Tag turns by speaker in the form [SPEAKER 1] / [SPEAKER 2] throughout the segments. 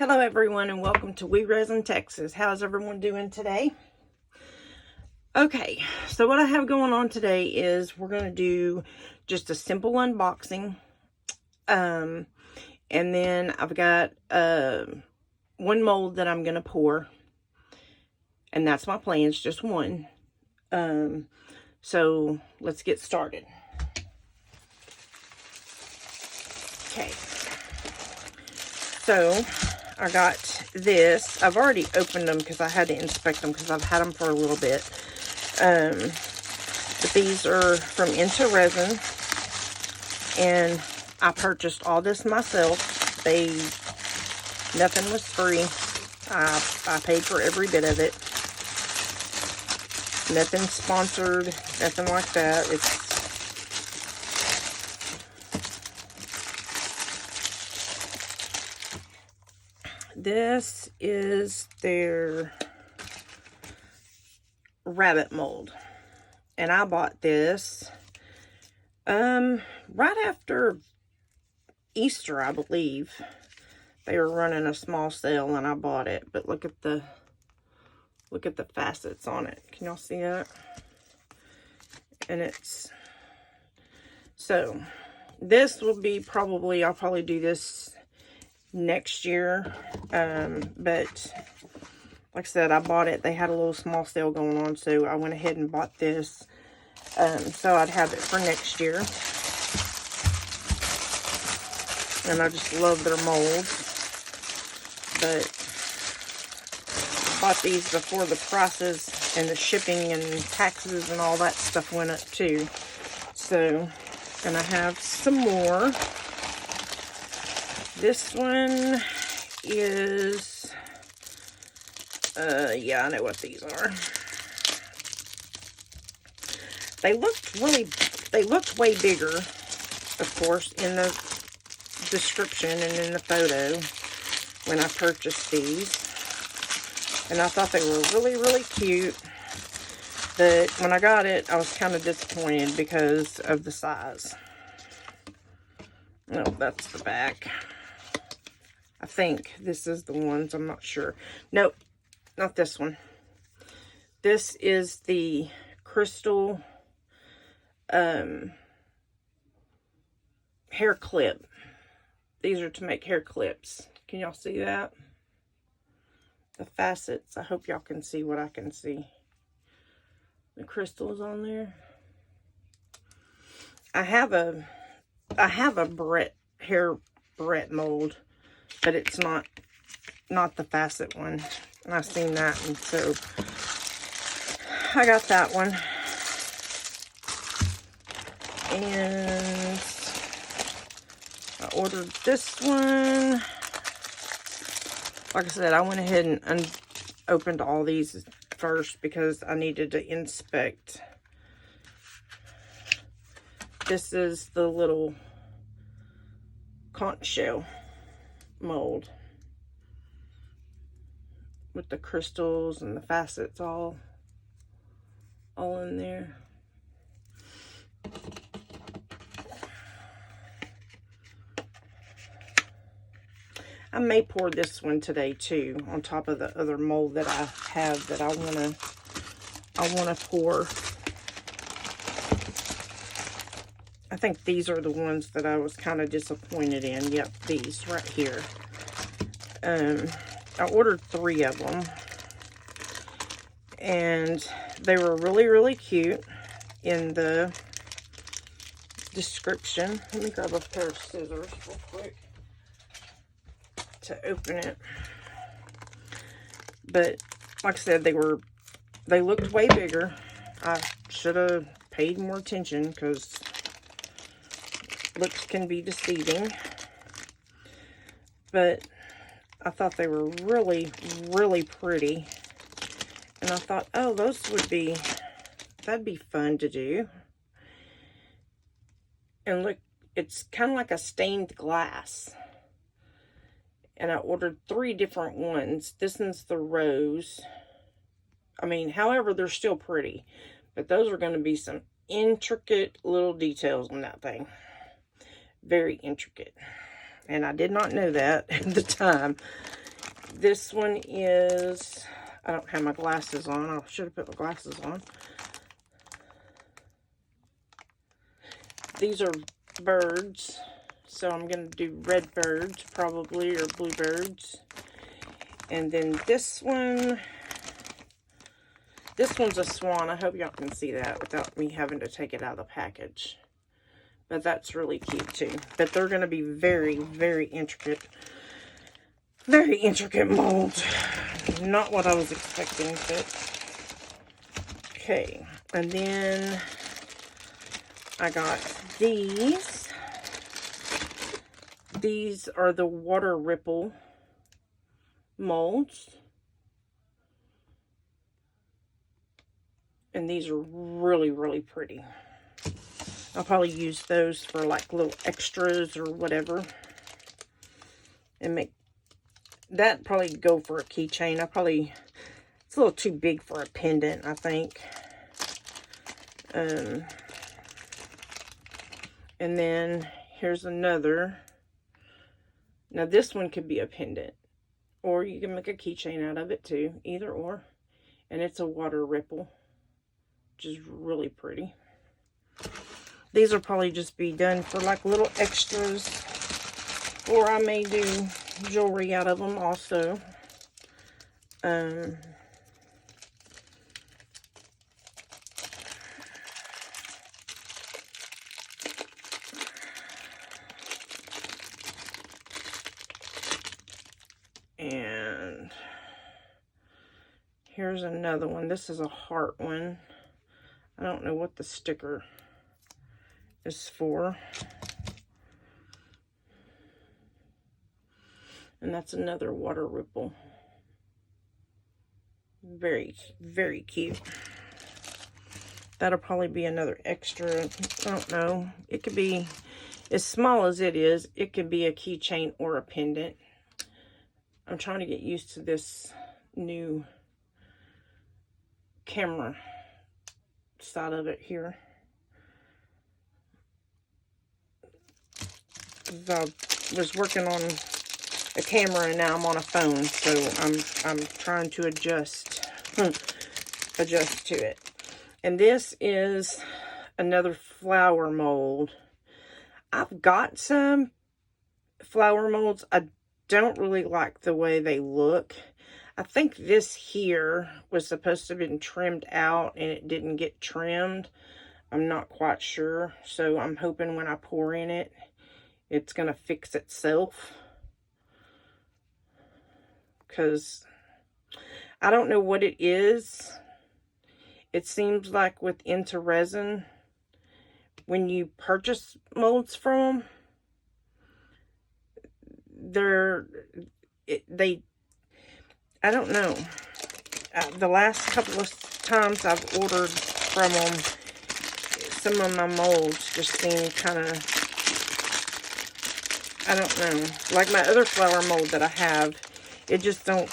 [SPEAKER 1] Hello everyone and welcome to Resin, Texas. How's everyone doing today? Okay, so what I have going on today is we're going to do just a simple unboxing. And then I've got one mold that I'm going to pour. And that's my plan, it's just one. So let's get started. Okay. So I got this. I've already opened them because I had to inspect them because I've had them for a little bit. But these are from Into Resin, and I purchased all this myself. Nothing was free. I paid for every bit of it. Nothing sponsored, nothing like that. This is their rabbit mold, and I bought this right after Easter, I believe. They were running a small sale and I bought it. But look at the facets on it. Can y'all see that? And so this will be I'll probably do this next year. But like I said, I bought it. They had a little small sale going on, so I went ahead and bought this. So I'd have it for next year. And I just love their molds. But I bought these before the prices and the shipping and taxes and all that stuff went up too. So, and I have some more. This one is, yeah, I know what these are. They looked way bigger, of course, in the description and in the photo when I purchased these. And I thought they were really, really cute. But when I got it, I was kind of disappointed because of the size. No, that's the back. I think this is the ones, I'm not sure. Nope, not this one. This is the crystal hair clip. These are to make hair clips. Can y'all see that? The facets. I hope y'all can see what I can see. The crystals on there. I have a hair barrette mold, but it's not the facet one. And I've seen that, and so I got that one. And I ordered this one. Like I said, I went ahead and opened all these first because I needed to inspect. This is the little conch shell mold with the crystals and the facets all in there. I may pour this one today too, on top of the other mold that I have that I wanna pour. I think these are the ones that I was kind of disappointed in. Yep, these right here. I ordered 3 of them, and they were really, really cute in the description. Let me grab a pair of scissors real quick to open it. But like I said, they looked way bigger. I should have paid more attention because looks can be deceiving. But I thought they were really, really pretty. And I thought, oh, that'd be fun to do. And look, it's kind of like a stained glass. And I ordered 3 different ones. This one's the rose. I mean, however, they're still pretty. But those are going to be some intricate little details on that thing. Very intricate. And I did not know that at the time. This one is, I don't have my glasses on. I should have put my glasses on. These are birds. So I'm going to do red birds probably, or blue birds. And then this one's a swan. I hope y'all can see that without me having to take it out of the package. But that's really cute too. But they're going to be very, very intricate. Very intricate molds. Not what I was expecting, but okay. And then I got these. These are the water ripple molds. And these are really, really pretty. I'll probably use those for like little extras or whatever. And make that probably go for a keychain. It's a little too big for a pendant, I think. And then here's another. Now this one could be a pendant, or you can make a keychain out of it too, either or. And it's a water ripple, which is really pretty. These will probably just be done for like little extras, or I may do jewelry out of them also. And here's another one. This is a heart one. I don't know what the sticker is for. And that's another water ripple. Very, very cute. That'll probably be another extra. I don't know. It could be, as small as it is, it could be a keychain or a pendant. I'm trying to get used to this new camera side of it here. I was working on a camera and now I'm on a phone, so I'm trying to adjust to it. And this is another flower mold. I've got some flower molds. I don't really like the way they look. I think this here was supposed to have been trimmed out and it didn't get trimmed. I'm not quite sure. So I'm hoping when I pour in it, it's going to fix itself. Because I don't know what it is. It seems like with Into Resin, when you purchase molds from them, I don't know. The last couple of times I've ordered from them, some of my molds just seem kind of, I don't know. Like my other flower mold that I have, it doesn't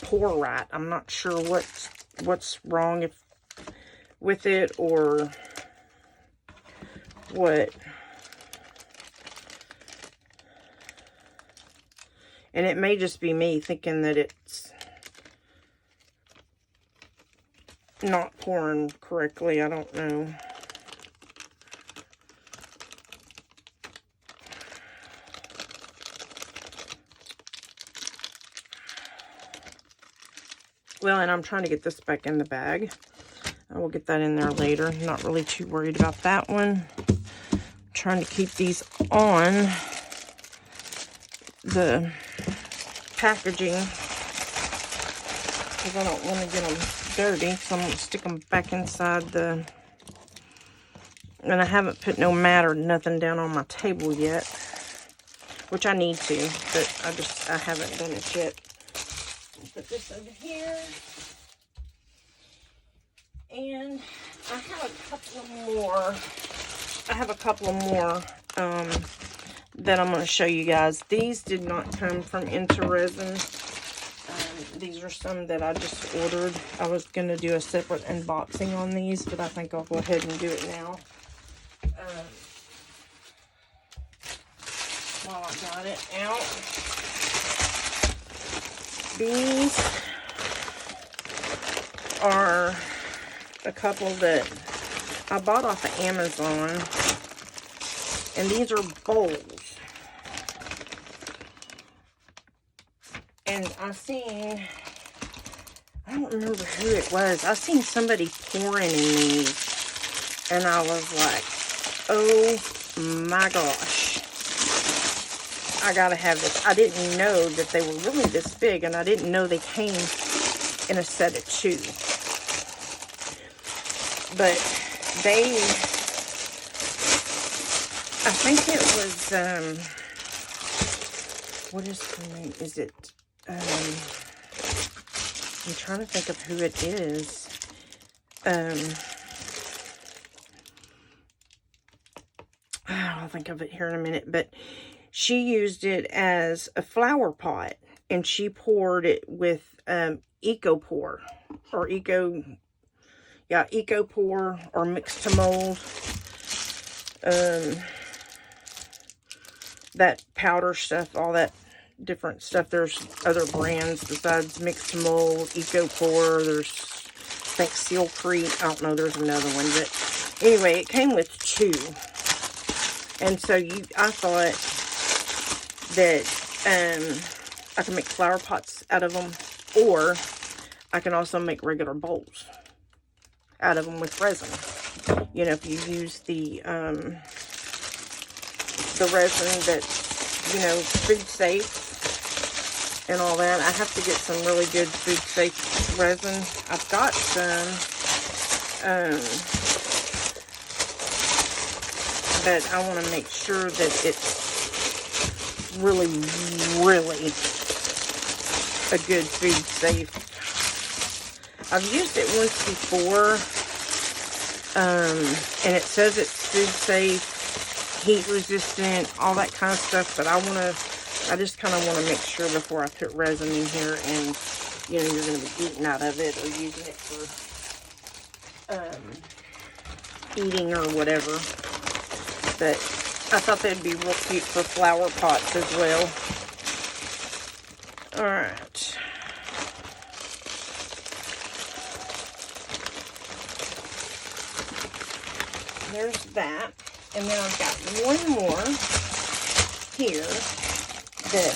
[SPEAKER 1] pour right. I'm not sure what's wrong with it or what. And it may just be me thinking that it's not pouring correctly. I don't know. Well, and I'm trying to get this back in the bag. I will get that in there later. I'm not really too worried about that one. I'm trying to keep these on the packaging because I don't want to get them dirty, so I'm going to stick them back inside the, and I haven't put no mat or nothing down on my table yet, which I need to, but I haven't done it yet. Put this over here, and I have a couple of more that I'm going to show you guys. These did not come from Into Resin. These are some that I just ordered. I was going to do a separate unboxing on these, but I think I'll go ahead and do it now. While I got it out. These are a couple that I bought off of Amazon, and these are bowls. And I don't remember who it was. I seen somebody pouring in these, and I was like, oh my gosh, I gotta have this. I didn't know that they were really this big, and I didn't know they came in a set of 2. But they, I think it was, what is her name? Is it, I'm trying to think of who it is. I'll think of it here in a minute, but she used it as a flower pot, and she poured it with EcoPour or EcoPour or mix to mold. That powder stuff, all that different stuff. There's other brands besides mix to mold, EcoPour. There's, I think, Sealcrete. I don't know. There's another one, but anyway, it came with 2. And so I thought that I can make flower pots out of them, or I can also make regular bowls out of them with resin. You know, if you use the resin that's, you know, food safe and all that. I have to get some really good food safe resin. I've got some, but I want to make sure that it's really, really a good food safe. I've used it once before, and it says it's food safe, heat resistant, all that kind of stuff, but I just kind of want to make sure before I put resin in here, and, you know, you're going to be eating out of it or using it for eating or whatever. But I thought they'd be real cute for flower pots as well. Alright. There's that. And then I've got one more here that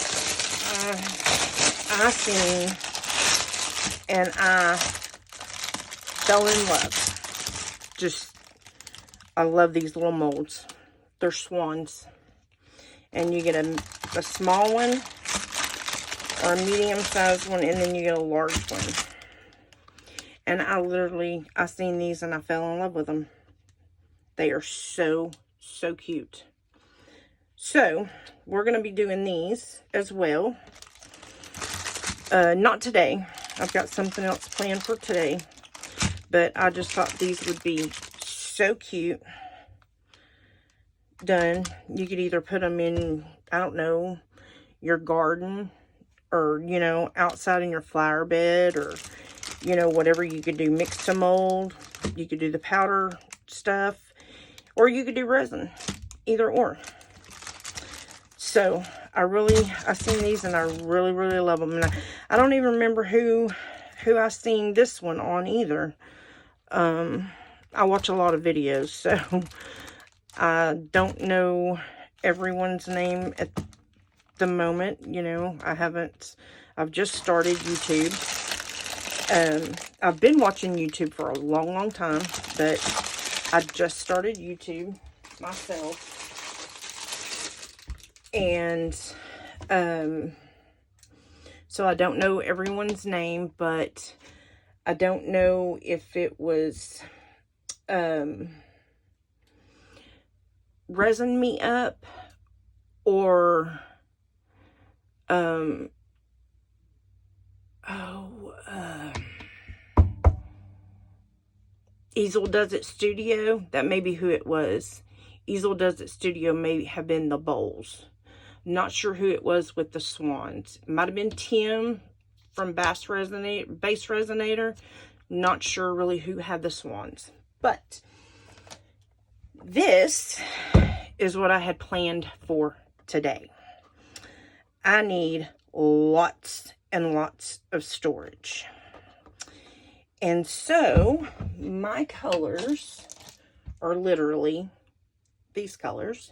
[SPEAKER 1] I seen, and I fell in love. I love these little molds. They're swans. And you get a small one, or a medium-sized one, and then you get a large one. And I seen these and I fell in love with them. They are so cute. So, we're going to be doing these as well. Not today. I've got something else planned for today. But I just thought these would be so cute. Done. You could either put them in, I don't know, your garden, or, you know, outside in your flower bed, or, you know, whatever you could do. Mix to mold. You could do the powder stuff, or you could do resin. Either or. So, I seen these and I really, really love them. And I don't even remember who I seen this one on either. I watch a lot of videos, so I don't know everyone's name at the moment. You know, I've just started YouTube. I've been watching YouTube for a long, long time, but I just started YouTube myself. And, so I don't know everyone's name, but I don't know if it was, Resin Me Up, or, Easel Does It Studio. That may be who it was. Easel Does It Studio may have been the bowls. Not sure who it was with the swans. It might have been Tim from Base Resonator. Not sure really who had the swans. But this is what I had planned for today. I need lots and lots of storage. And so my colors are literally these colors.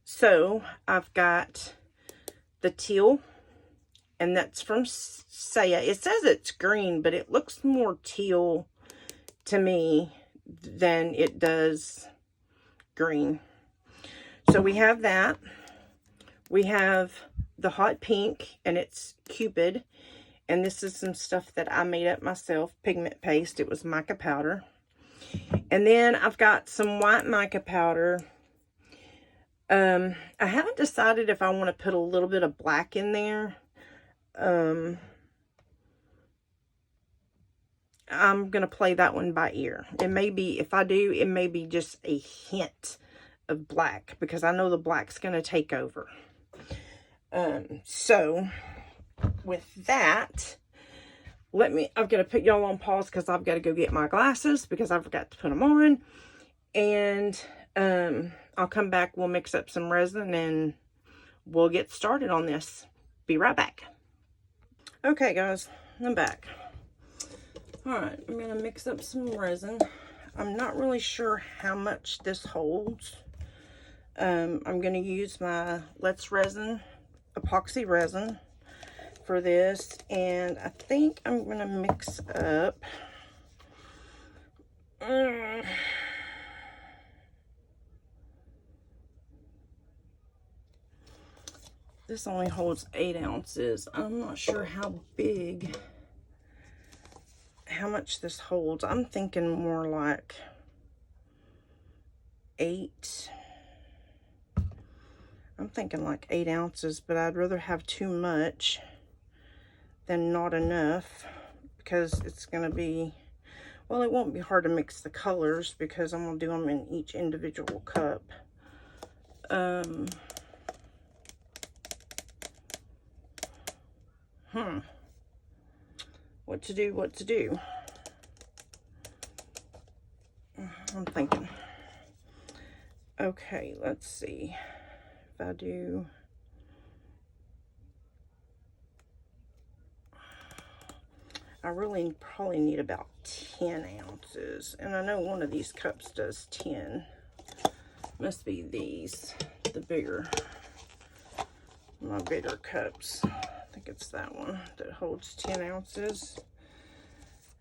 [SPEAKER 1] So I've got the teal, and that's from Ceya. It says it's green, but it looks more teal to me than it does green. So we have that. We have the hot pink, and it's Cupid. And this is some stuff that I made up myself, pigment paste. It was mica powder. And then I've got some white mica powder. I haven't decided if I want to put a little bit of black in there. I'm going to play that one by ear. It may be, if I do, it may be just a hint of black, because I know the black's going to take over. So with that, I'm going to put y'all on pause because I've got to go get my glasses because I forgot to put them on. And I'll come back. We'll mix up some resin and we'll get started on this. Be right back. Okay, guys, I'm back. All right, I'm going to mix up some resin. I'm not really sure how much this holds. I'm going to use my Let's Resin epoxy resin for this, and I think I'm going to mix up this only holds 8 ounces. I'm not sure how much this holds. I'm thinking more like 8. I'm thinking like 8 ounces, but I'd rather have too much than not enough, because it's going to be, well, it won't be hard to mix the colors because I'm going to do them in each individual cup. What to do? I'm thinking. Okay, let's see. If I do, I really probably need about 10 ounces. And I know one of these cups does 10. Must be these, my bigger cups. I think it's that one that holds 10 ounces.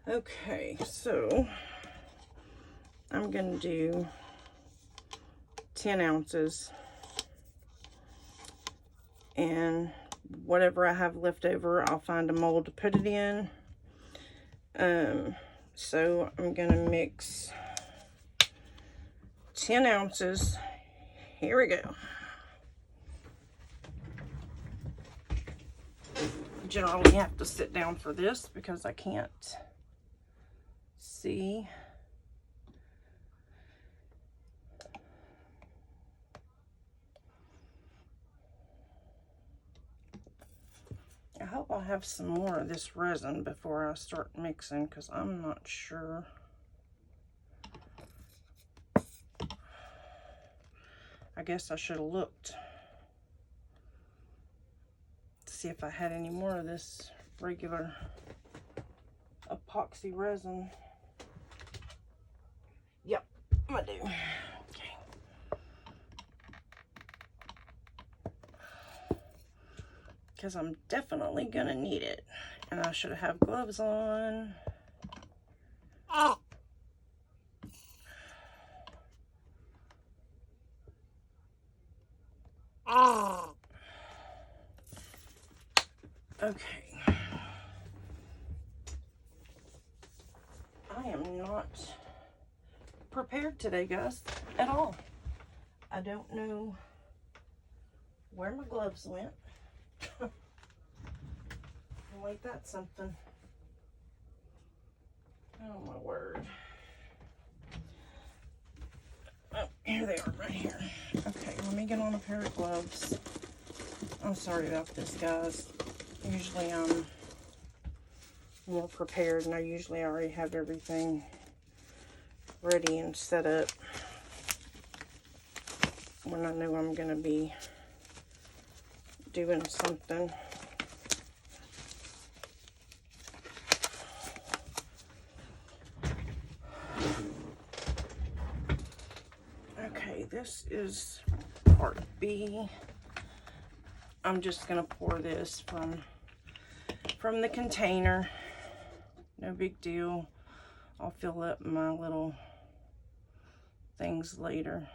[SPEAKER 1] Okay, so I'm going to do 10 ounces. And whatever I have left over, I'll find a mold to put it in. So I'm going to mix 10 ounces. Here we go. Generally have to sit down for this because I can't see. I hope I have some more of this resin before I start mixing, because I'm not sure. I guess I should have looked to see if I had any more of this regular epoxy resin. Yep, I do. Because I'm definitely gonna need it, and I should have gloves on. Okay, I am not prepared today, guys, at all. I don't know where my gloves went. Oh, ain't that something? Oh my word. Oh, here they are, right here. Okay, let me get on a pair of gloves. I'm sorry about this, guys. Usually I'm more prepared, and I usually already have everything ready and set up when I know I'm going to be doing something. Okay, this is part B. I'm just gonna pour this from the container. No big deal. I'll fill up my little things later.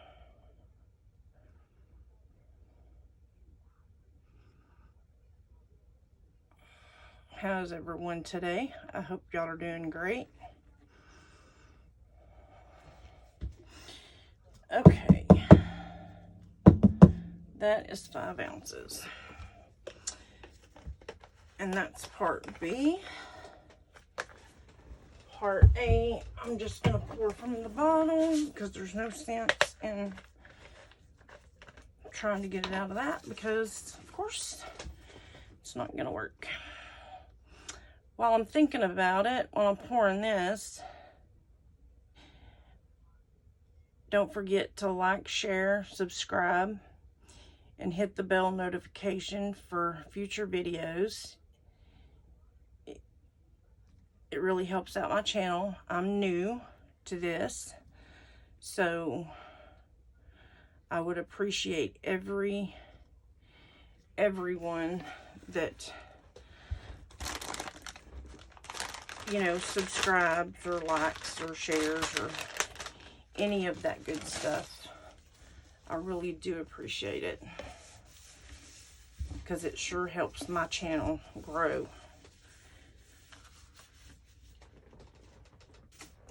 [SPEAKER 1] How's everyone today? I hope y'all are doing great. Okay, that is 5 ounces. And that's part B. Part A, I'm just gonna pour from the bottle because there's no sense in trying to get it out of that because, of course, it's not gonna work. While I'm thinking about it, while I'm pouring this, don't forget to like, share, subscribe, and hit the bell notification for future videos. It really helps out my channel. I'm new to this, so I would appreciate everyone that, you know, subscribes or likes or shares or any of that good stuff. I really do appreciate it because it sure helps my channel grow.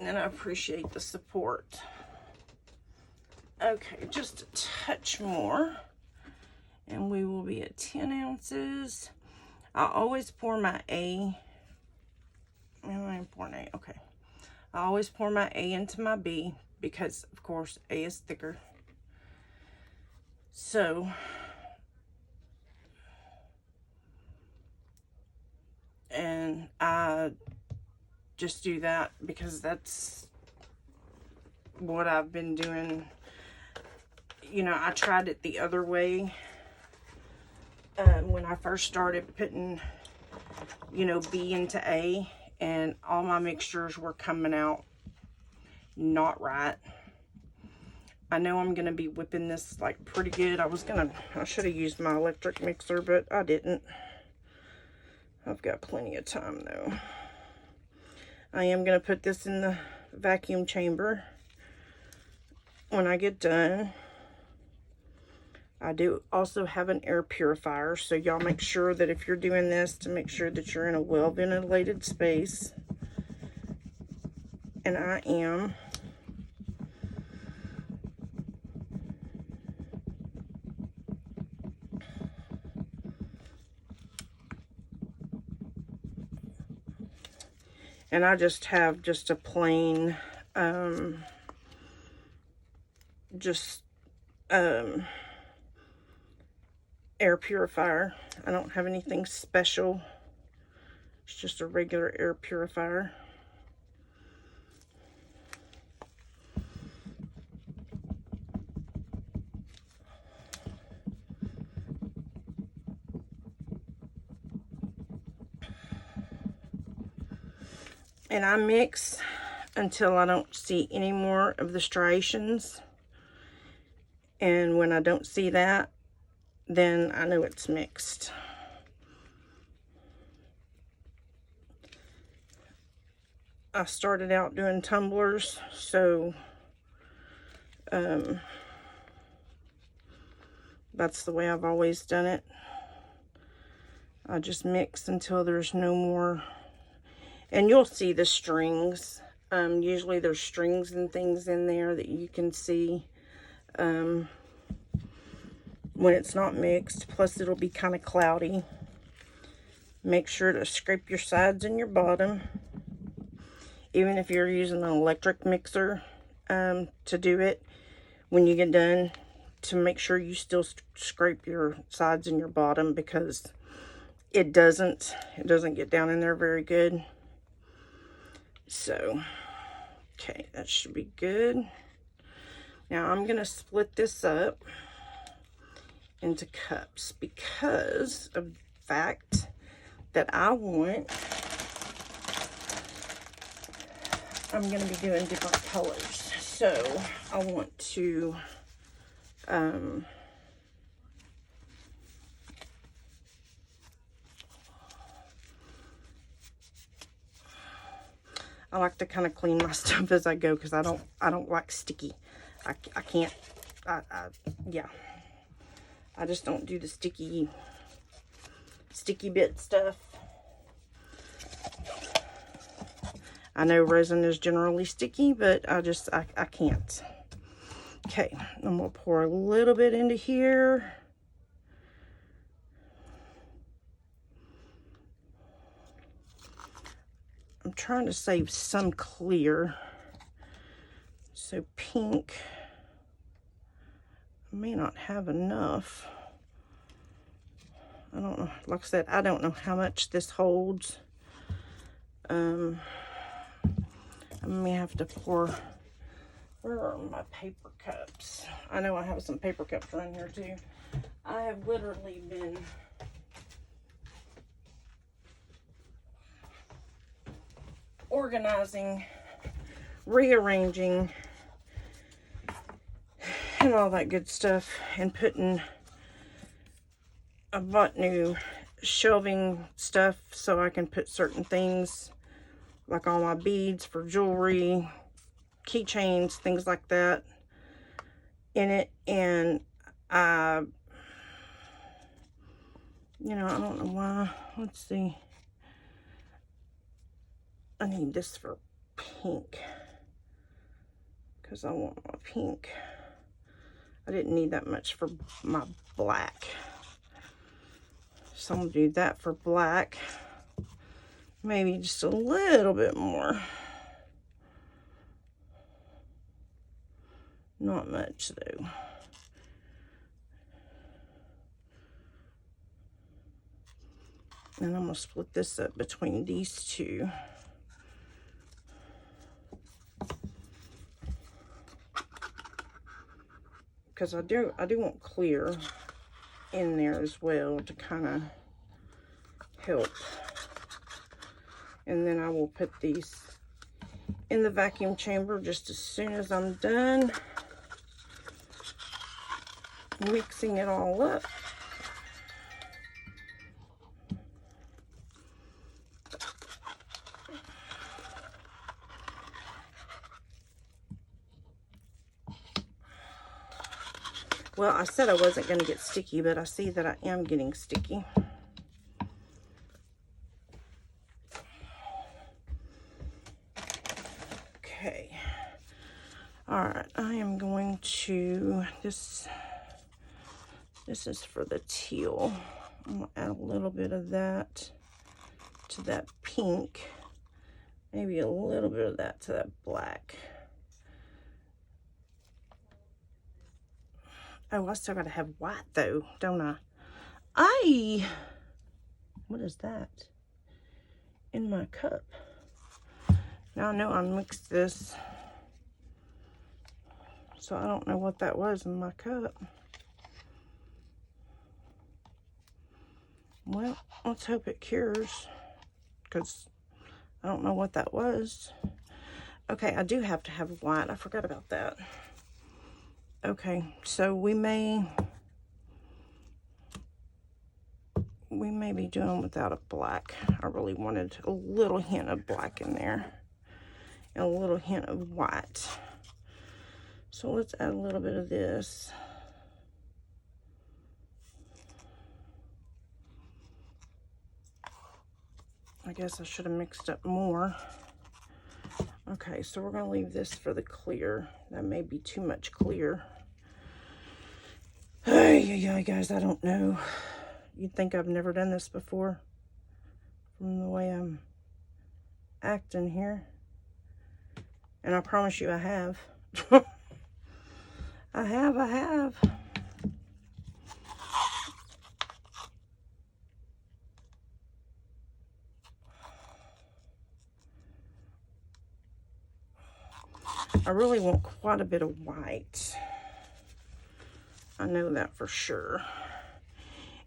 [SPEAKER 1] And I appreciate the support. Okay, just a touch more. And we will be at 10 ounces. I always pour my A. I'm pouring A, okay. I always pour my A into my B because, of course, A is thicker. So, and I just do that because that's what I've been doing. You know, I tried it the other way when I first started putting, you know, B into A, and all my mixtures were coming out not right. I know I'm gonna be whipping this like pretty good. I should have used my electric mixer, but I didn't. I've got plenty of time though. I am going to put this in the vacuum chamber when I get done. I do also have an air purifier, so y'all make sure that if you're doing this, to make sure that you're in a well ventilated space. And I am. And I just have just a plain, air purifier. I don't have anything special. It's just a regular air purifier. And I mix until I don't see any more of the striations. And when I don't see that, then I know it's mixed. I started out doing tumblers, so that's the way I've always done it. I just mix until there's no more. And you'll see the strings. Usually there's strings and things in there that you can see when it's not mixed. Plus it'll be kind of cloudy. Make sure to scrape your sides and your bottom. Even if you're using an electric mixer to do it, when you get done, to make sure you still scrape your sides and your bottom, because it doesn't get down in there very good. So, okay, that should be good. Now I'm going to split this up into cups because of the fact that I'm going to be doing different colors. So I want to I like to kind of clean my stuff as I go because I don't like sticky. I can't, yeah. I just don't do the sticky bit stuff. I know resin is generally sticky, but I can't. Okay, I'm gonna pour a little bit into here. I'm trying to save some clear. So pink, I may not have enough. I don't know. Like I said, I don't know how much this holds. I may have to pour. Where are my paper cups? I know I have some paper cups around here too. I have literally been organizing, rearranging, and all that good stuff, and I bought new shelving stuff so I can put certain things, like all my beads for jewelry, keychains, things like that, in it. And I don't know why. Let's see. I need this for pink because I want my pink. I didn't need that much for my black. So I'm gonna do that for black. Maybe just a little bit more. Not much though. And I'm gonna split this up between these two. Because I do want clear in there as well to kind of help. And then I will put these in the vacuum chamber just as soon as I'm done mixing it all up. Well, I said I wasn't going to get sticky, but I see that I am getting sticky. Okay. All right, I am going to, this is for the teal. I'm going to add a little bit of that to that pink. Maybe a little bit of that to that black. Oh, I still gotta have white though, don't I? What is that in my cup? Now I know I mixed this, so I don't know what that was in my cup. Well, let's hope it cures, because I don't know what that was. Okay, I do have to have white. I forgot about that. Okay, so we may be doing without a black. I really wanted a little hint of black in there and a little hint of white. So let's add a little bit of this. I guess I should have mixed up more. Okay, so we're going to leave this for the clear. That may be too much clear. Hey, guys, I don't know. You'd think I've never done this before from the way I'm acting here. And I promise you I have. I have. I really want quite a bit of white. I know that for sure.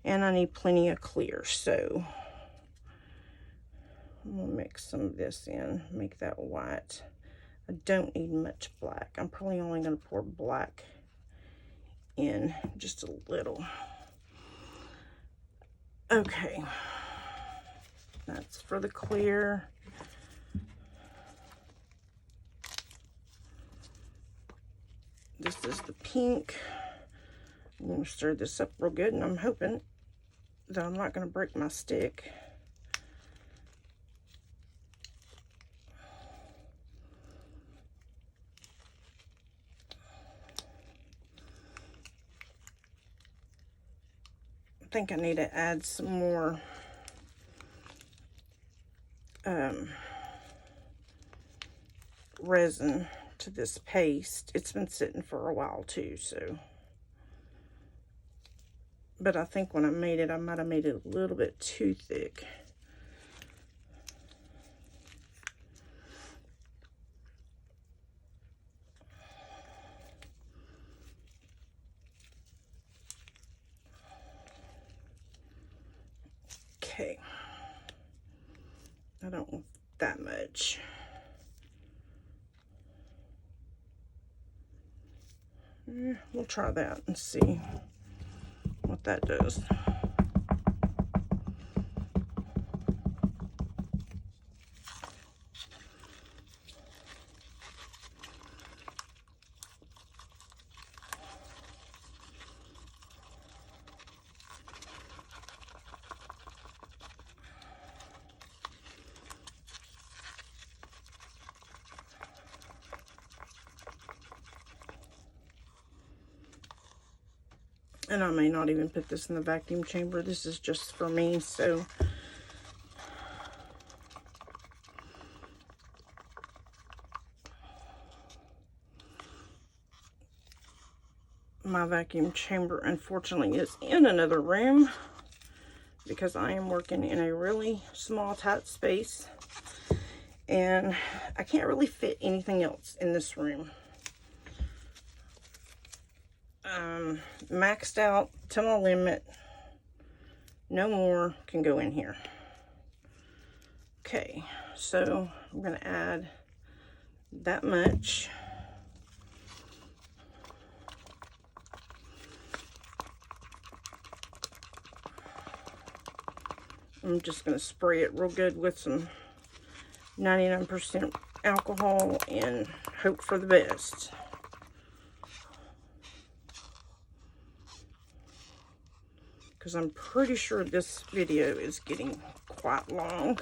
[SPEAKER 1] And I need plenty of clear, so I'm gonna mix some of this in, make that white. I don't need much black. I'm probably only gonna pour black in just a little. Okay, that's for the clear. This is the pink. I'm going to stir this up real good, and I'm hoping that I'm not going to break my stick. I think I need to add some more resin to this paste. It's been sitting for a while too, so. But I think when I made it, I might have made it a little bit too thick. Okay. I don't want that much. We'll try that and see what that does. And I may not even put this in the vacuum chamber. This is just for me, so. My vacuum chamber, unfortunately, is in another room because I am working in a really small, tight space. And I can't really fit anything else in this room. Maxed out to my limit. No more can go in here. Okay, so I'm going to add that much. I'm just going to spray it real good with some 99% alcohol and hope for the best. Because I'm pretty sure this video is getting quite long.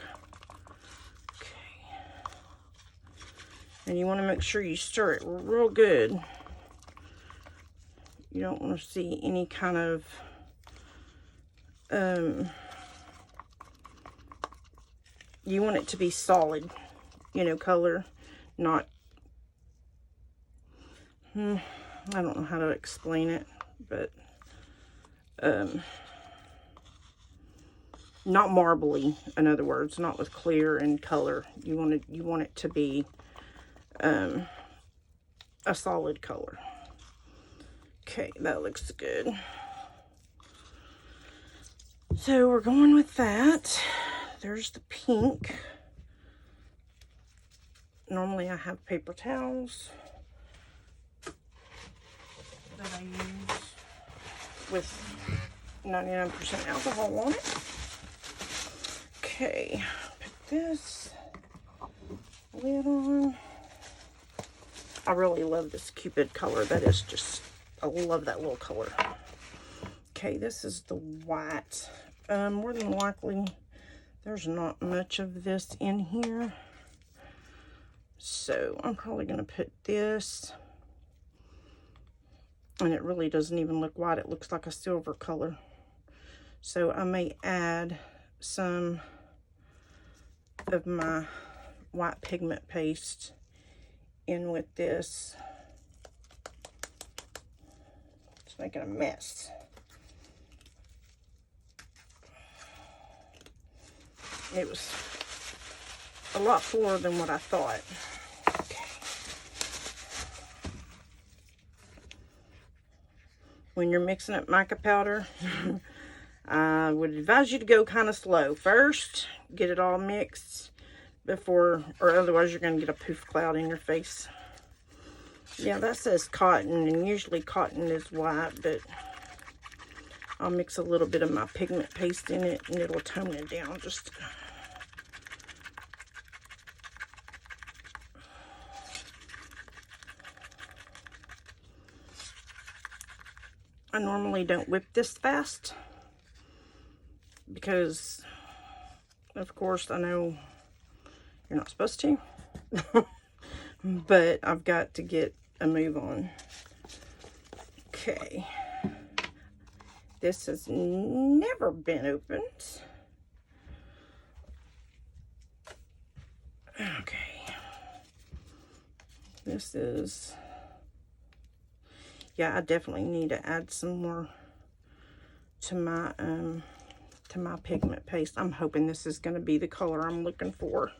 [SPEAKER 1] Okay. And you want to make sure you stir it real good. You don't want to see any kind of you want it to be solid, you know, color, not I don't know how to explain it, but not marbly, in other words, not with clear and color. You want it to be a solid color. Okay, that looks good. So we're going with that. There's the pink. Normally I have paper towels that I use with 99% alcohol on it. Okay, put this lid on. I really love this Cupid color. That is just, I love that little color. Okay, this is the white. More than likely, there's not much of this in here. So I'm probably going to put this. And it really doesn't even look white. It looks like a silver color. So I may add some of my white pigment paste in with this. It's making a mess. It was a lot fuller than what I thought. Okay. When you're mixing up mica powder, I would advise you to go kind of slow. First, get it all mixed before, or otherwise you're going to get a poof cloud in your face. Yeah, that says cotton, and usually cotton is white, but I'll mix a little bit of my pigment paste in it, and it'll tone it down just... I normally don't whip this fast because, of course, I know you're not supposed to, but I've got to get a move on. Okay. This has never been opened. Okay. This is... Yeah, I definitely need to add some more to my pigment paste. I'm hoping this is going to be the color I'm looking for.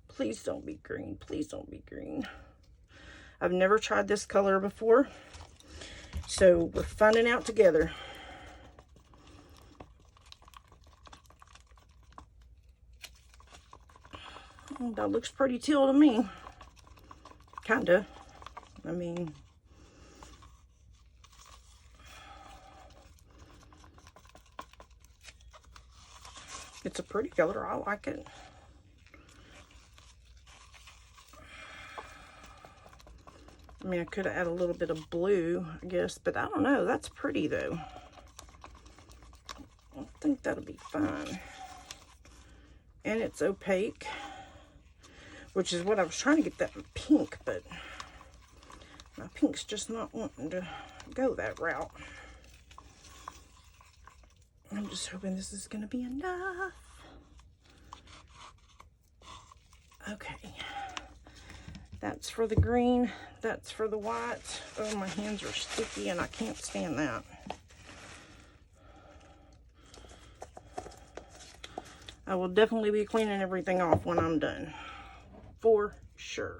[SPEAKER 1] Please don't be green. Please don't be green. I've never tried this color before, so we're finding out together. Oh, that looks pretty teal to me. Kinda. I mean... It's a pretty color. I like it. I mean, I could add a little bit of blue, I guess, but I don't know. That's pretty, though. I think that'll be fine. And it's opaque, which is what I was trying to get that pink, but my pink's just not wanting to go that route. I'm just hoping this is going to be enough. Okay. That's for the green. That's for the white. Oh, my hands are sticky and I can't stand that. I will definitely be cleaning everything off when I'm done. For sure.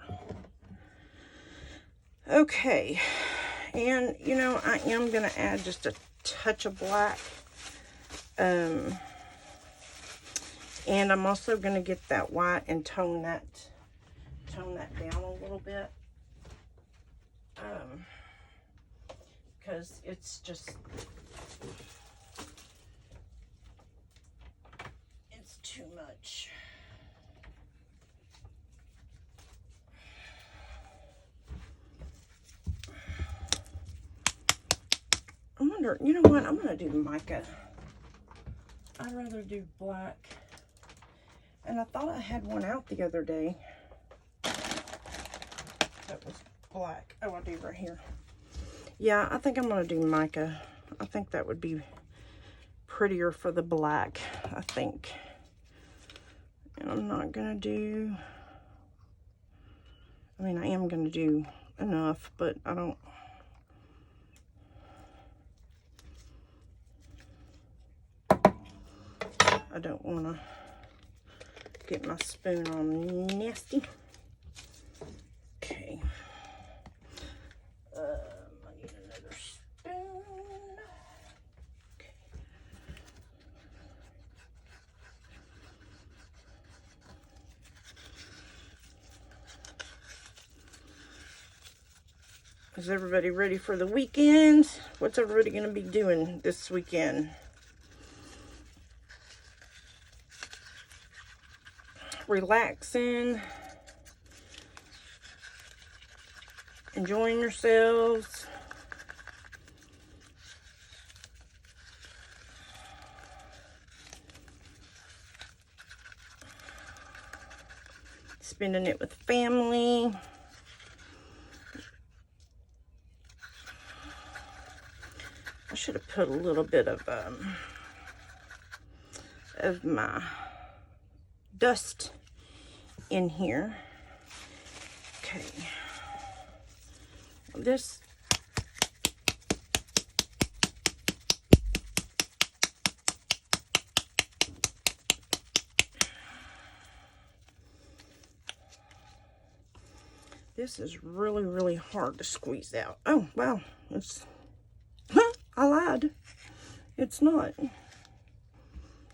[SPEAKER 1] Okay. And, you know, I am going to add just a touch of black. And I'm also going to get that white and tone that down a little bit. Because it's just, it's too much. I wonder, you know what, I'm going to do mica. I'd rather do black. And I thought I had one out the other day. That was black. Oh, I do right here. Yeah, I think I'm going to do mica. I think that would be prettier for the black, I think. And I'm not going to do... I mean, I am going to do enough, but I don't... I don't want to get my spoon all nasty. Okay. I need another spoon. Okay. Is everybody ready for the weekend? What's everybody going to be doing this weekend? Relaxing, enjoying yourselves. Spending it with family. I should have put a little bit of my dust in here. Okay. This is really, really hard to squeeze out. Oh, wow. It's I lied. It's not.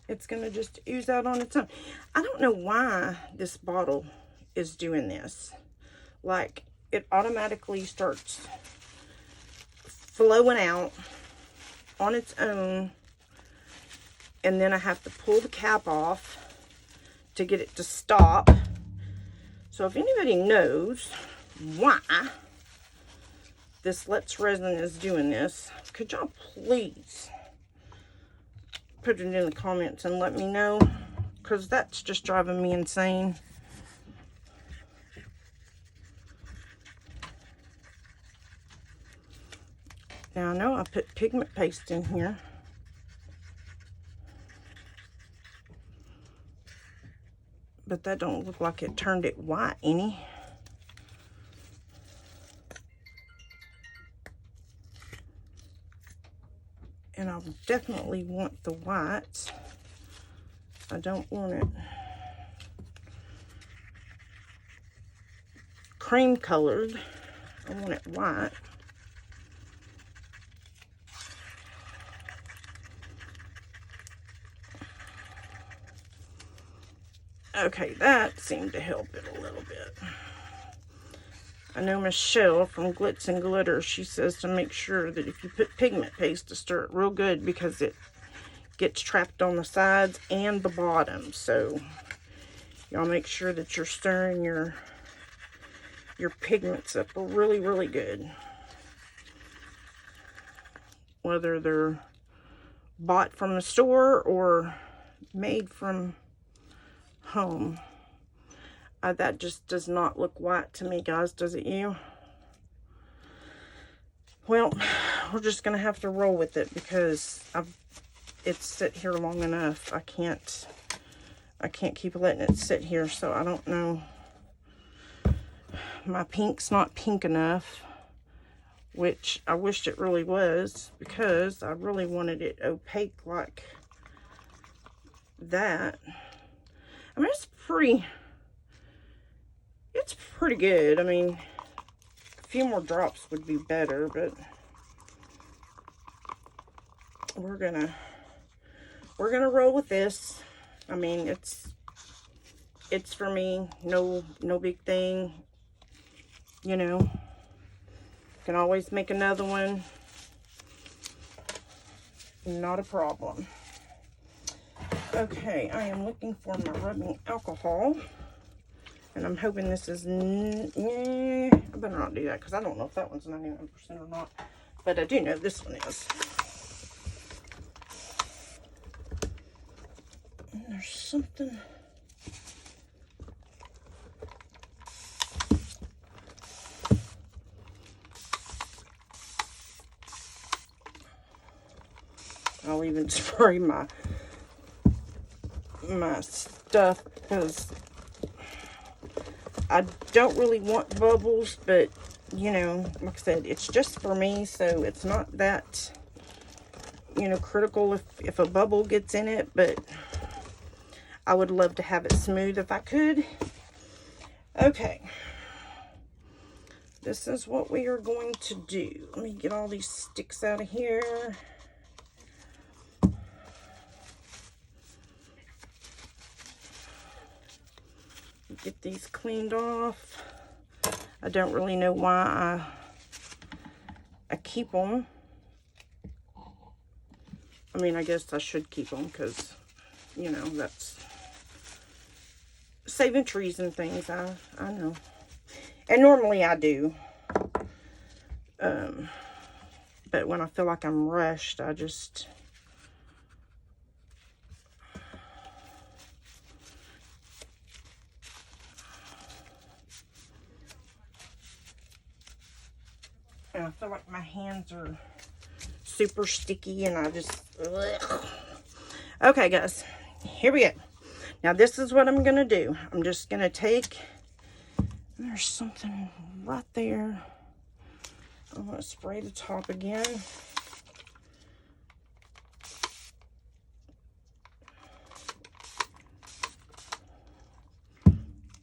[SPEAKER 1] it's going to just ooze out on its own. I don't know why this bottle is doing this. Like, it automatically starts flowing out on its own, and then I have to pull the cap off to get it to stop. So if anybody knows why this Latch resin is doing this, could y'all please put it in the comments and let me know, because that's just driving me insane. Now I know I put pigment paste in here, but that don't look like it turned it white any. And I definitely want the white. I don't want it cream colored. I want it white. Okay, that seemed to help it a little bit. I know Michelle from Glitz and Glitter, she says to make sure that if you put pigment paste, to stir it real good, because it gets trapped on the sides and the bottom. So y'all make sure that you're stirring your pigments up really, really good. Whether they're bought from the store or made from home. That just does not look white to me, guys. Does it you? Well, we're just gonna have to roll with it, because it's sit here long enough. I can't keep letting it sit here. So I don't know. My pink's not pink enough, which I wished it really was, because I really wanted it opaque like that. I mean, it's pretty good. I mean, a few more drops would be better, but we're gonna roll with this. I mean, it's for me. No big thing. You know, can always make another one. Not a problem. Okay, I am looking for my rubbing alcohol. And I'm hoping this is, I better not do that, because I don't know if that one's 99% or not. But I do know this one is. And there's something. I'll even spray my stuff, because I don't really want bubbles, but you know, like I said, it's just for me, so it's not that, you know, critical if a bubble gets in it, but I would love to have it smooth if I could. Okay, this is what we are going to do. Let me get all these sticks out of here. Get these cleaned off. I don't really know why I keep them. I mean, I guess I should keep them, because, you know, that's saving trees and things. I know. And normally I do. But when I feel like I'm rushed, I just... And I feel like my hands are super sticky, and I just... Ugh. Okay, guys. Here we go. Now, this is what I'm going to do. I'm just going to take... There's something right there. I'm going to spray the top again.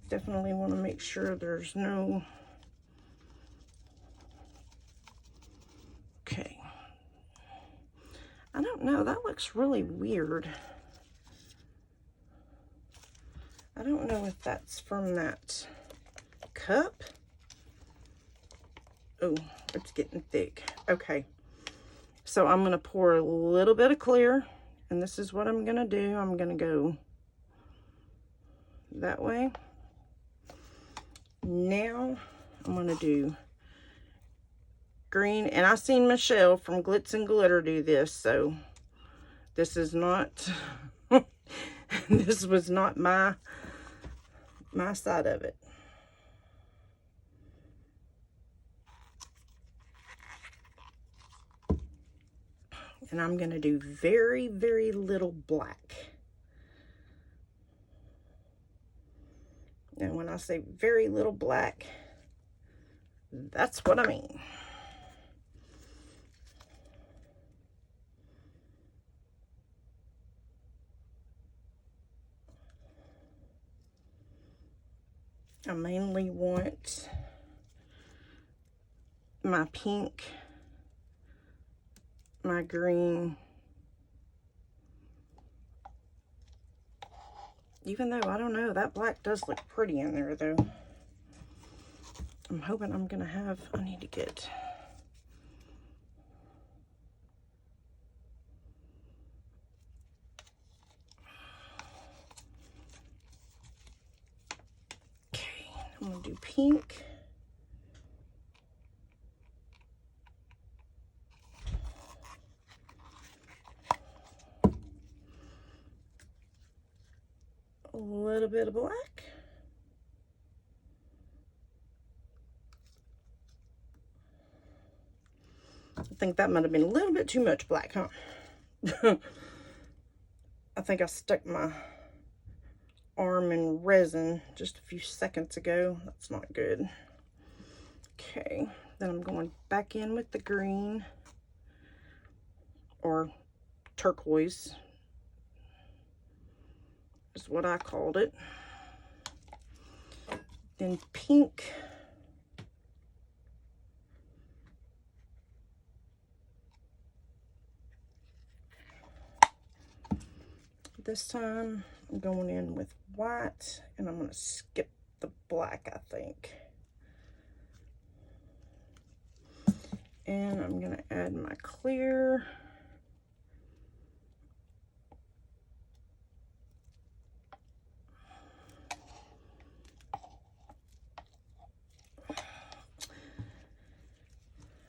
[SPEAKER 1] Definitely want to make sure there's no... Okay. I don't know. That looks really weird. I don't know if that's from that cup. Oh, it's getting thick. Okay. So I'm going to pour a little bit of clear, and this is what I'm going to do. I'm going to go that way. Now I'm going to do green, and I seen Michelle from Glitz and Glitter do this, so this is not this was not my side of it. And I'm going to do very, very little black. And when I say very little black, that's what I mean. I mainly want my pink, my green, even though, I don't know, that black does look pretty in there though. I'm hoping I'm gonna have, I need to get, okay, I'm gonna do pink. A little bit of black. I think that might have been a little bit too much black, huh? I think I stuck my arm in resin just a few seconds ago. That's not good. Okay, then I'm going back in with the green, or turquoise is what I called it. Then pink. This time I'm going in with white, and I'm going to skip the black, I think. And I'm going to add my clear.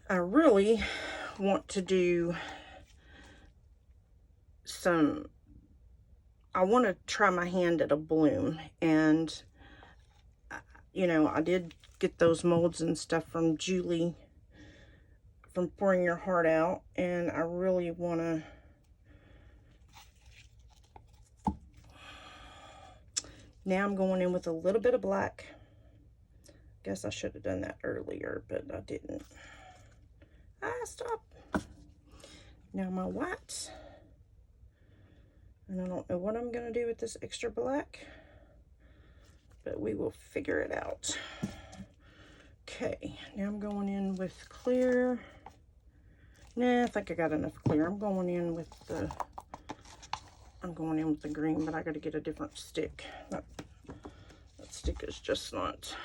[SPEAKER 1] I really want to do some, I want to try my hand at a bloom, and you know, I did get those molds and stuff from Julie from Pouring Your Heart Out, and I really want to now I'm going in with a little bit of black. Guess I should have done that earlier, but I didn't. Stop. Now my white, and I don't know what I'm going to do with this extra black, but we will figure it out. Okay, now I'm going in with clear. Nah, I think I got enough clear. I'm going in with the green, but I got to get a different stick. That stick is just not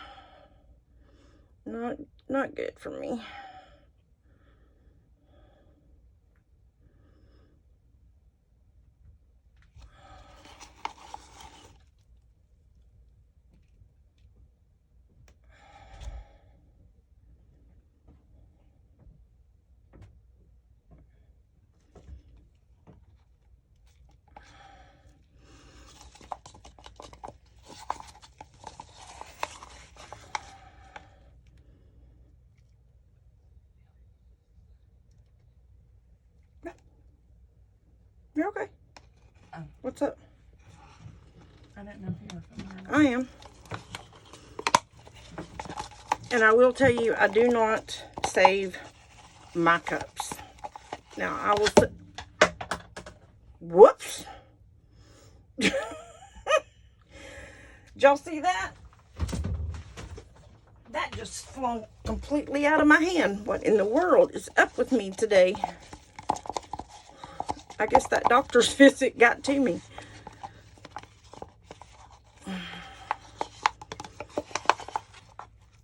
[SPEAKER 1] good for me. You're okay.
[SPEAKER 2] Oh.
[SPEAKER 1] What's up?
[SPEAKER 2] I didn't know if you were filming.
[SPEAKER 1] I am. And I will tell you, I do not save my cups. Now, I will say, whoops. Did y'all see that? That just flung completely out of my hand. What in the world is up with me today? I guess that doctor's visit got to me.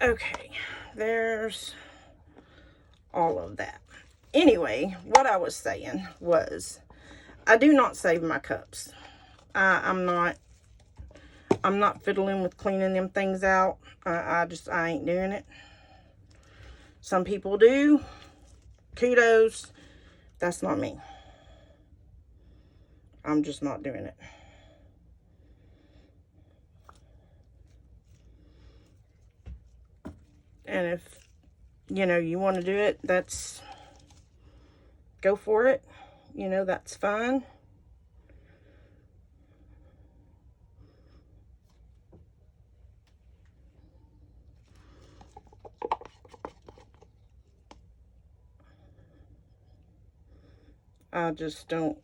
[SPEAKER 1] Okay, there's all of that. Anyway, what I was saying was, I do not save my cups. I'm not fiddling with cleaning them things out. I ain't doing it. Some people do. Kudos. That's not me. I'm just not doing it. And if, you know, you want to do it, go for it. You know, that's fine. I just don't.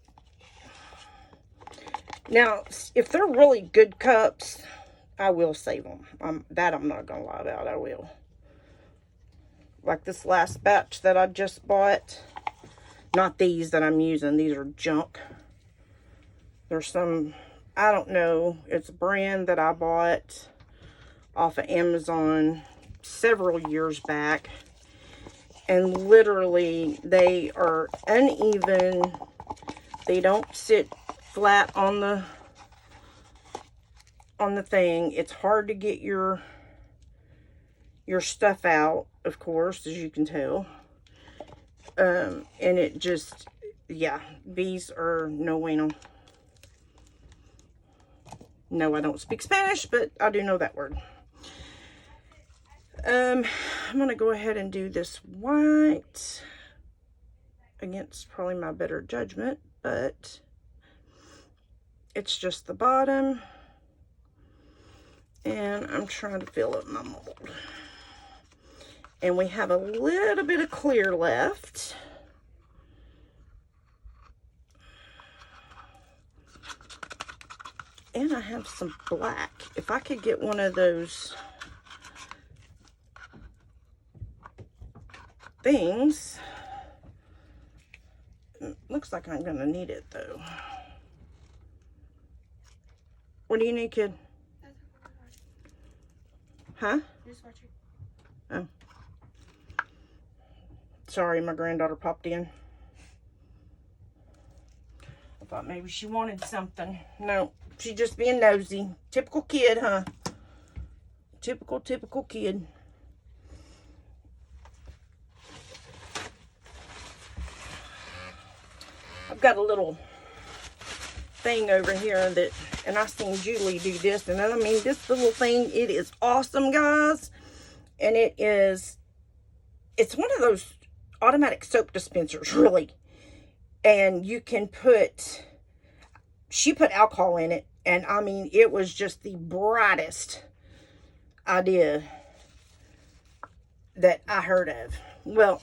[SPEAKER 1] Now, if they're really good cups, I will save them. That I'm not going to lie about. I will. Like this last batch that I just bought. Not these that I'm using. These are junk. There's some, I don't know. It's a brand that I bought off of Amazon several years back. And literally, they are uneven. They don't sit flat on the thing. It's hard to get your stuff out, of course, as you can tell. And it just, yeah, these are no bueno. No, I don't speak Spanish, but I do know that word. I'm going to go ahead and do this white against probably my better judgment, but it's just the bottom. And I'm trying to fill up my mold. And we have a little bit of clear left. And I have some black. If I could get one of those things. Looks like I'm going to need it, though. What do you need, kid? Huh? Oh. Sorry, my granddaughter popped in. I thought maybe she wanted something. No, she's just being nosy. Typical kid, huh? Typical kid. I've got a little thing over here that, and I seen Julie do this, and I mean, this little thing, it is awesome, guys. And it's one of those automatic soap dispensers, really. And you can she put alcohol in it, and I mean, it was just the brightest idea that I heard of. Well,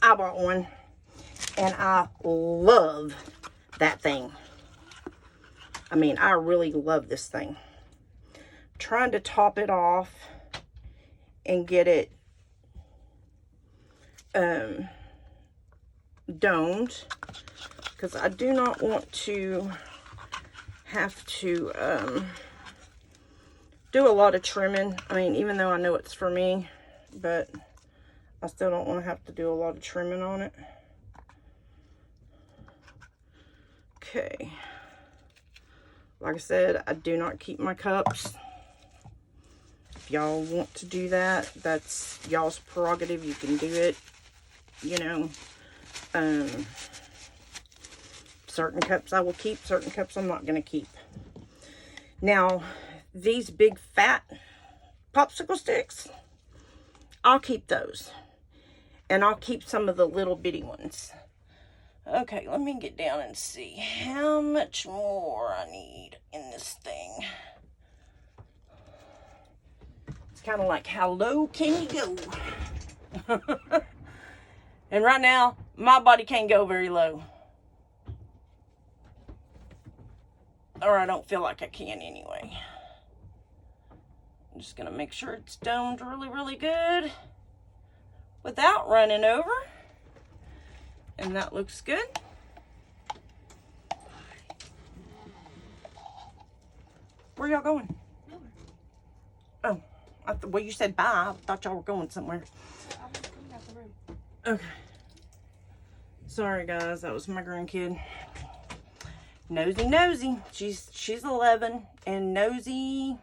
[SPEAKER 1] I bought one, and I love that thing. I mean, I really love this thing. I'm trying to top it off and get it domed, because I do not want to have to do a lot of trimming. I mean, even though I know it's for me, but I still don't want to have to do a lot of trimming on it. Okay. Like I said, I do not keep my cups. If y'all want to do that, that's y'all's prerogative. You can do it, you know. Certain cups I will keep, certain cups I'm not going to keep. Now, these big fat popsicle sticks, I'll keep those. And I'll keep some of the little bitty ones. Okay, let me get down and see how much more I need in this thing. It's kind of like, how low can you go? And right now, my body can't go very low. Or I don't feel like I can anyway. I'm just going to make sure it's domed really, really good without running over. And that looks good. Where y'all going? Oh, Well, you said bye. I thought y'all were going somewhere.
[SPEAKER 2] I'm just coming out the room.
[SPEAKER 1] Okay. Sorry, guys. That was my grandkid. Nosy. She's 11 and nosy.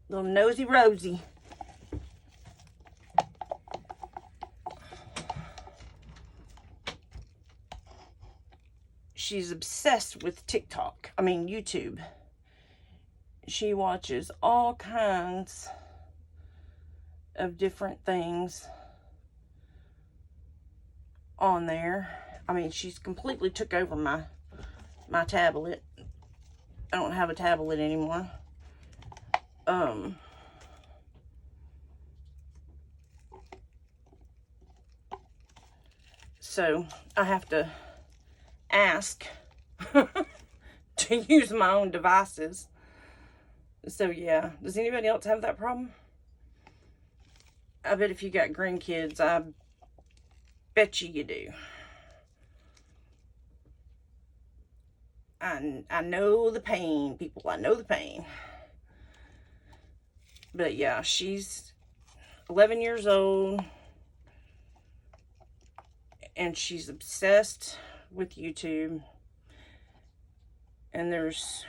[SPEAKER 1] Little nosy Rosie. She's obsessed with TikTok. I mean, YouTube. She watches all kinds of different things on there. I mean, she's completely took over my tablet. I don't have a tablet anymore. So I have to ask to use my own devices. So yeah, does anybody else have that problem? I bet if you got grandkids, I bet you do. I know the pain, people. I know the pain. But yeah, she's 11 years old. And she's obsessed with YouTube. And there's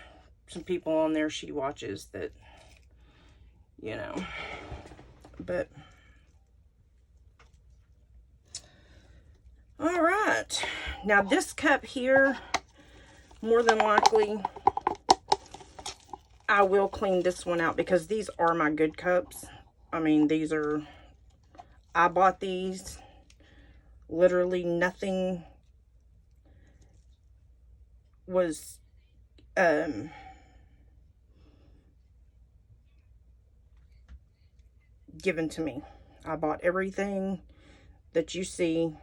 [SPEAKER 1] some people on there she watches that, you know. But, all right. Now this cup here, more than likely, I will clean this one out because these are my good cups. I mean, these are, I bought these. Literally nothing was given to me. I bought everything that you see.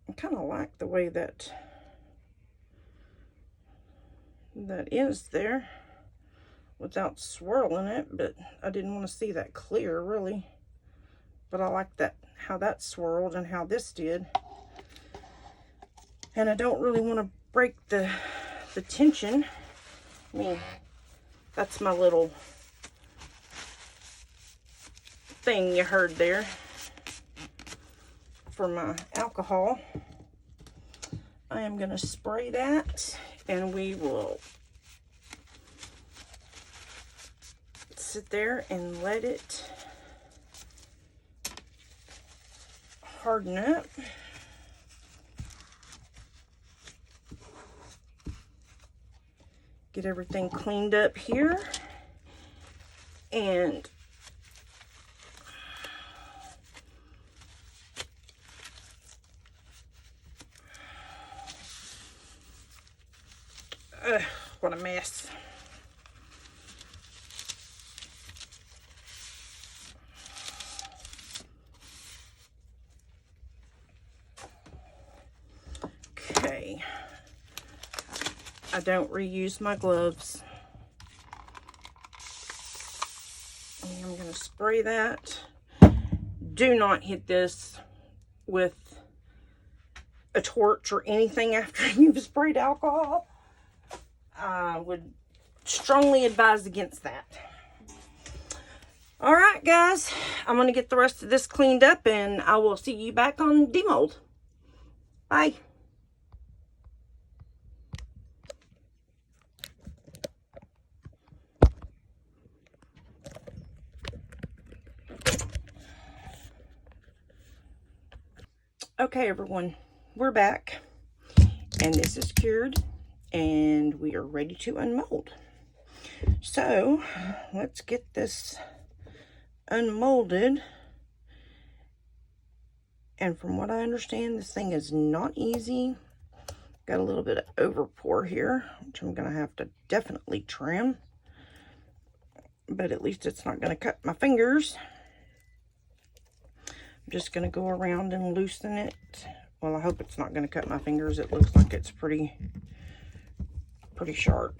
[SPEAKER 1] I kind of like the way that is there without swirling it, but I didn't want to see that clear really. But I like that, how that swirled and how this did. And I don't really want to break the tension. I mean, that's my little thing you heard there for my alcohol. I am going to spray that, and we will sit there and let it harden up. Get everything cleaned up here. And what a mess. Okay. I don't reuse my gloves. And I'm going to spray that. Do not hit this with a torch or anything after you've sprayed alcohol. I would strongly advise against that. All right, guys. I'm going to get the rest of this cleaned up, and I will see you back on demold. Bye. Okay, everyone, we're back, and this is cured, and we are ready to unmold. So let's get this unmolded. And from what I understand, this thing is not easy. Got a little bit of overpour here, which I'm gonna have to definitely trim, but at least it's not gonna cut my fingers. I'm just going to go around and loosen it. Well, I hope it's not going to cut my fingers. It looks like it's pretty sharp.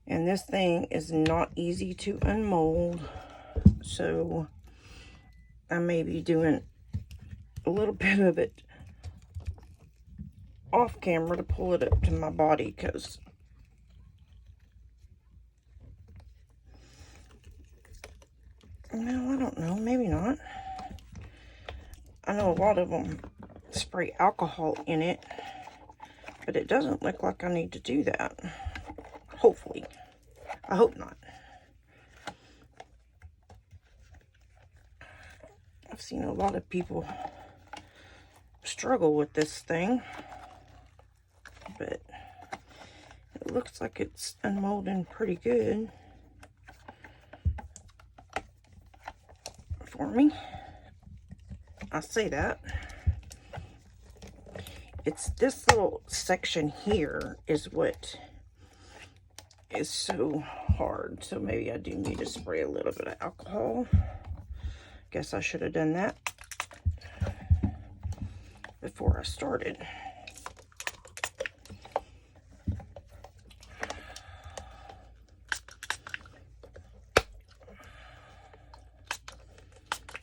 [SPEAKER 1] And this thing is not easy to unmold. So I may be doing a little bit of it off camera to pull it up to my body, because don't know, maybe not. I know a lot of them spray alcohol in it, but it doesn't look like I need to do that. Hopefully. I hope not. I've seen a lot of people struggle with this thing, but it looks like it's unmolding pretty good for me. I say that. It's this little section here is what is so hard. So maybe I do need to spray a little bit of alcohol. Guess I should have done that before I started.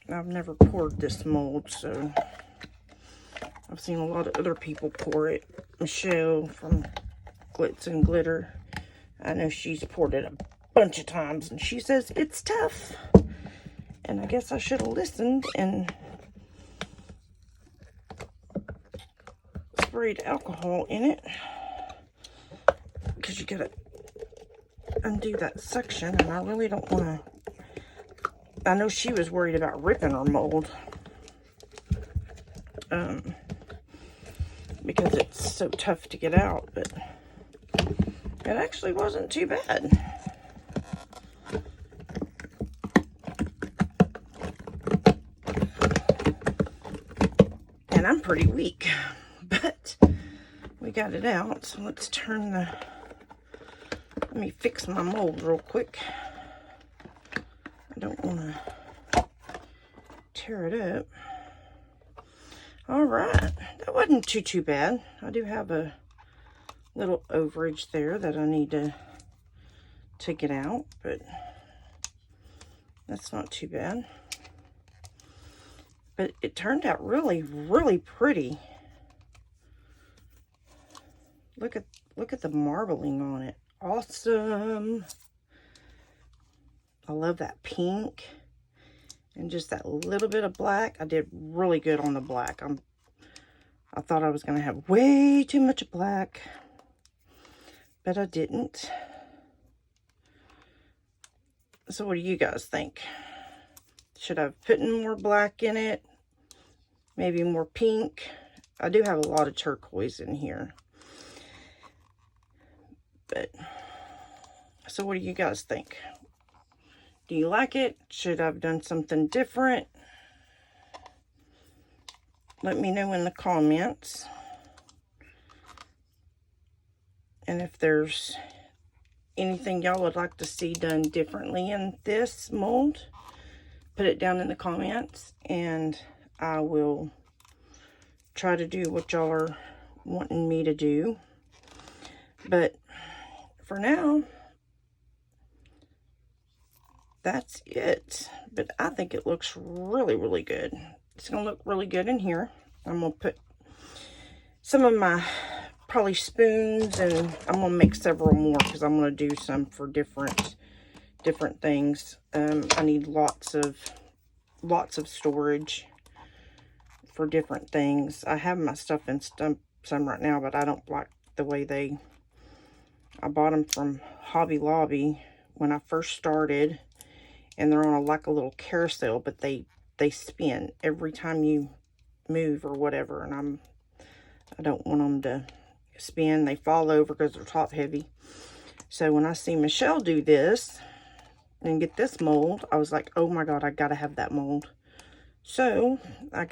[SPEAKER 1] I've never poured this mold, so I've seen a lot of other people pour it. Michelle from Glitz and Glitter, I know she's poured it a bunch of times, and she says it's tough. And I guess I should have listened and sprayed alcohol in it, because you gotta undo that section, and I really don't want to. I know she was worried about ripping her mold, because it's so tough to get out, but it actually wasn't too bad. And I'm pretty weak, but we got it out. So let's turn the, let me fix my mold real quick. I don't want to tear it up. All right, that wasn't too bad. I do have a little overage there that I need to get out, but that's not too bad. But it turned out really, really pretty. Look at the marbling on it. Awesome. I love that pink and just that little bit of black. I did really good on the black. I thought I was going to have way too much black, but I didn't. So what do you guys think? Should I have put more black in it? Maybe more pink? I do have a lot of turquoise in here. But, so what do you guys think? Do you like it? Should I have done something different? Let me know in the comments. And if there's anything y'all would like to see done differently in this mold, put it down in the comments, and I will try to do what y'all are wanting me to do. But for now, that's it. But I think it looks really, really good. It's going to look really good in here. I'm going to put some of my probably spoons, and I'm going to make several more because I'm going to do some for different things. I need lots of storage for different things. I have my stuff in some right now, but I don't like the way I bought them from Hobby Lobby when I first started, and they're on like a little carousel, but they spin every time you move or whatever, and I don't want them to spin. They fall over because they're top heavy. So when I see Michelle do this and get this mold, I was like, oh my god, I gotta have that mold. So I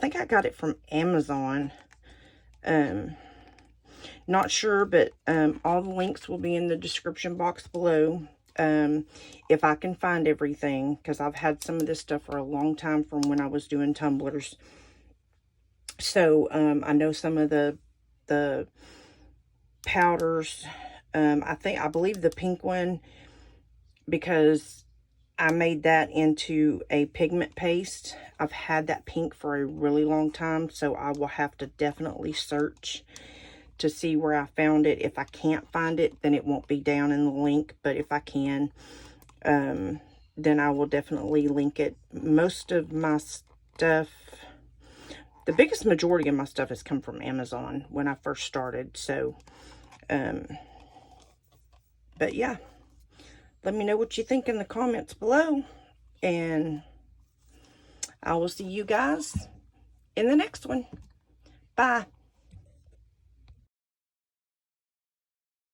[SPEAKER 1] think I got it from Amazon. Not sure, but all the links will be in the description box below. If I can find everything, because I've had some of this stuff for a long time from when I was doing tumblers. So I know some of the powders. I believe the pink one, because I made that into a pigment paste. I've had that pink for a really long time, so I will have to definitely search to see where I found it. If I can't find it, then it won't be down in the link, but if I can, then I will definitely link it. Most of my stuff, the biggest majority of my stuff has come from Amazon when I first started. So, but yeah, let me know what you think in the comments below. And I will see you guys in the next one. Bye.